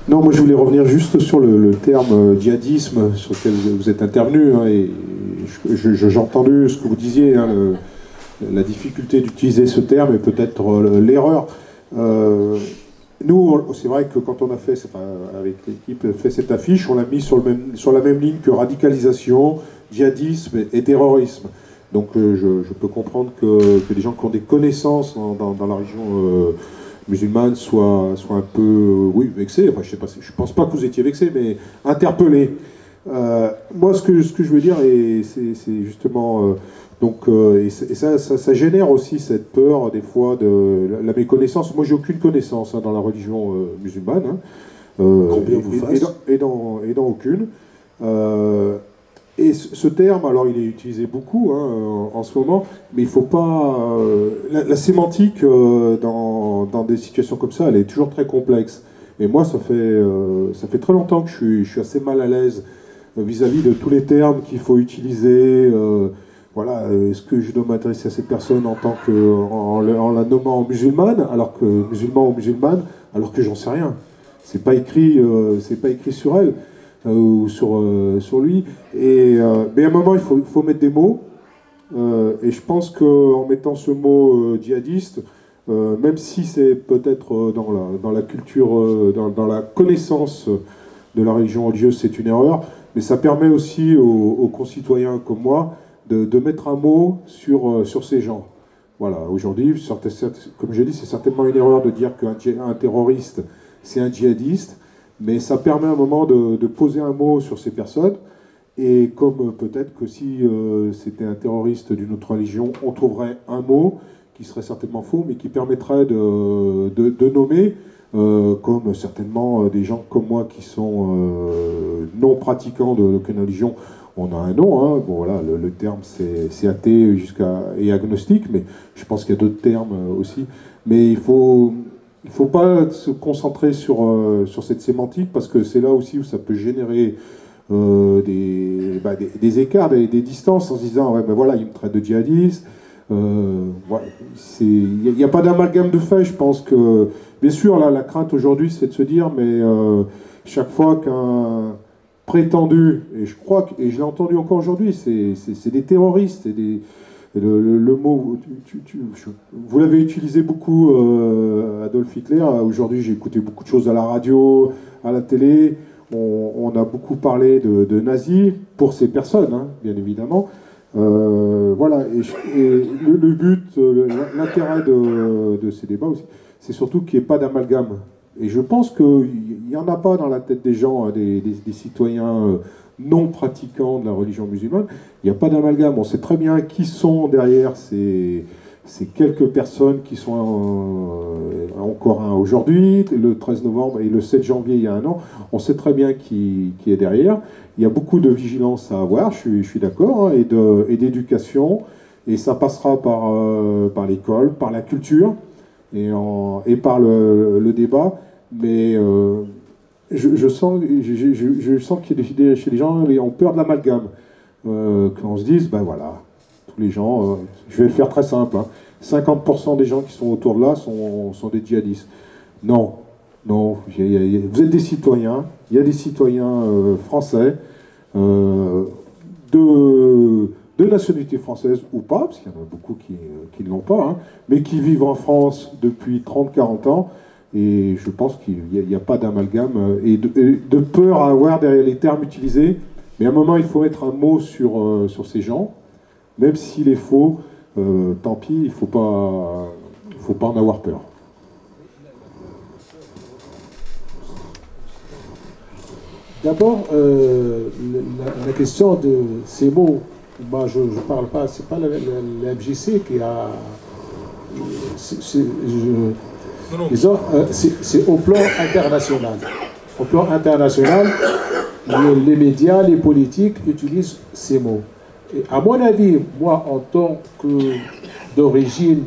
Non, moi je voulais revenir juste sur le terme djihadisme sur lequel vous êtes intervenu, hein, et j'ai entendu ce que vous disiez, hein, la difficulté d'utiliser ce terme et peut-être l'erreur. Nous, c'est vrai que quand on a fait, enfin, avec l'équipe, fait cette affiche, on l'a mis sur la même ligne que radicalisation, djihadisme et terrorisme. Donc je peux comprendre que des gens qui ont des connaissances dans la région musulmane soient un peu, oui, vexés. Enfin, je sais pas, je pense pas que vous étiez vexés, mais interpellés. Moi, ce que je veux dire, et c'est justement et ça génère aussi cette peur des fois de la méconnaissance. Moi, j'ai aucune connaissance, hein, dans la religion musulmane, hein, et dans aucune. Et ce terme, alors il est utilisé beaucoup, hein, en ce moment, mais il faut pas... la sémantique dans des situations comme ça, elle est toujours très complexe. Et moi, ça fait très longtemps que je suis assez mal à l'aise vis-à-vis de tous les termes qu'il faut utiliser. Voilà, est-ce que je dois m'adresser à cette personne en la nommant musulmane, musulman ou musulmane, alors que j'en sais rien. C'est pas écrit sur elle. Ou sur lui. Mais à un moment, il faut mettre des mots. Et je pense qu'en mettant ce mot djihadiste, même si c'est peut-être dans la culture, dans la connaissance de la religion religieuse, c'est une erreur, mais ça permet aussi aux concitoyens comme moi de mettre un mot sur ces gens. Voilà, aujourd'hui, comme je l'ai dit, c'est certainement une erreur de dire qu'un terroriste, c'est un djihadiste. Mais ça permet à un moment de poser un mot sur ces personnes. Et comme peut-être que si c'était un terroriste d'une autre religion, on trouverait un mot qui serait certainement faux, mais qui permettrait de nommer, comme certainement des gens comme moi qui sont non pratiquants d'aucune religion, on a un nom, hein. Bon voilà, le terme c'est athée et agnostique, mais je pense qu'il y a d'autres termes aussi. Mais il faut pas se concentrer sur cette sémantique, parce que c'est là aussi où ça peut générer des écarts, des distances, en se disant ouais, ben voilà, il me traite de djihadiste. Il n'y a pas d'amalgame de fait. Je pense que, bien sûr, là, la crainte aujourd'hui, c'est de se dire, mais chaque fois qu'un prétendu, et je crois, et je l'ai entendu encore aujourd'hui, c'est des terroristes, le mot, vous l'avez utilisé beaucoup, Adolf Hitler. Aujourd'hui, j'ai écouté beaucoup de choses à la radio, à la télé. On a beaucoup parlé de nazis pour ces personnes, hein, bien évidemment. Voilà. Et le but, l'intérêt de ces débats aussi, c'est surtout qu'il n'y ait pas d'amalgame. Et je pense qu'il n'y en a pas dans la tête des gens, des citoyens non pratiquants de la religion musulmane. Il n'y a pas d'amalgame. On sait très bien qui sont derrière ces quelques personnes qui sont encore aujourd'hui, le 13 novembre et le 7 janvier il y a un an. On sait très bien qui est derrière. Il y a beaucoup de vigilance à avoir, je suis d'accord, hein, et d'éducation. Et ça passera par l'école, par la culture et par le débat. Mais je sens qu'il y a chez les gens qui ont peur de l'amalgame. Qu'on se dise, ben voilà, tous les gens, je vais le faire très simple, hein, 50% des gens qui sont autour de là sont des djihadistes. Non, vous êtes des citoyens, il y a des citoyens français, de nationalité française ou pas, parce qu'il y en a beaucoup qui ne l'ont pas, hein, mais qui vivent en France depuis 30-40 ans. Et je pense qu'il n'y a pas d'amalgame et de peur à avoir derrière les termes utilisés. Mais à un moment, il faut mettre un mot sur ces gens, même s'il est faux, tant pis, il ne faut pas en avoir peur. D'abord, la question de ces mots, moi je ne parle pas, c'est pas la MJC qui a... Disons, c'est au plan international. Au plan international, les médias, les politiques utilisent ces mots. Et à mon avis, moi, en tant que d'origine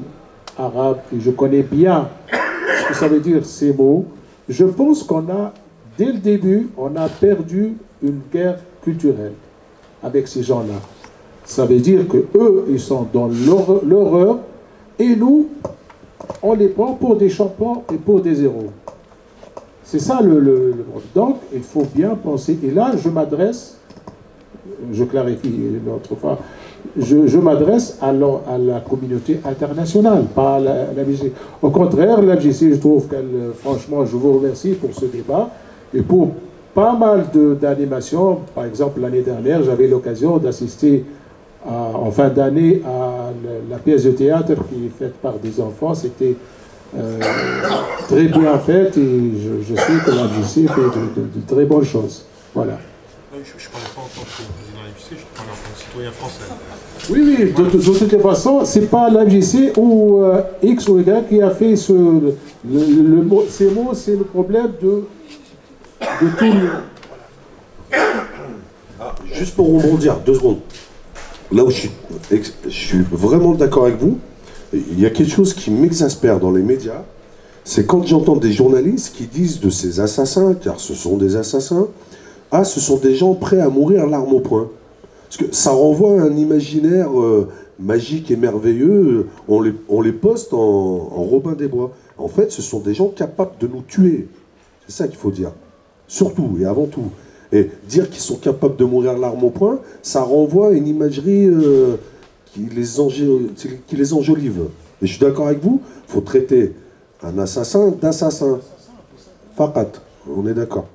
arabe, et je connais bien ce que ça veut dire ces mots, je pense qu'on a, dès le début, on a perdu une guerre culturelle avec ces gens-là. Ça veut dire qu'eux, ils sont dans l'horreur, et nous, on les prend pour des champions et pour des héros. C'est ça le problème. Donc, il faut bien penser. Et là, je m'adresse, je clarifie une autre fois, je m'adresse à la communauté internationale, pas à la MJC. Au contraire, la MJC, je trouve qu'elle, franchement, je vous remercie pour ce débat et pour pas mal d'animations. Par exemple, l'année dernière, j'avais l'occasion d'assister en fin d'année à la pièce de théâtre qui est faite par des enfants. C'était très bien faite et je sais que la MJC fait de très bonnes choses. Voilà. Je ne parlais pas en tant que président de la MJC, je parlais en tant que citoyen français. Oui, de toutes les façons, ce n'est pas la MJC ou X ou Y qui a fait ces mots, c'est le problème de tout le monde. Juste pour rebondir, 2 secondes. Là où je suis vraiment d'accord avec vous, il y a quelque chose qui m'exaspère dans les médias, c'est quand j'entends des journalistes qui disent de ces assassins, car ce sont des assassins, ah, ce sont des gens prêts à mourir l'arme au poing. Parce que ça renvoie à un imaginaire magique et merveilleux, on les poste en Robin des Bois. En fait, ce sont des gens capables de nous tuer. C'est ça qu'il faut dire. Surtout et avant tout. Et dire qu'ils sont capables de mourir l'arme au poing, ça renvoie à une imagerie qui les enjolive. Et je suis d'accord avec vous, il faut traiter un assassin d'assassin. Fakat, on est d'accord.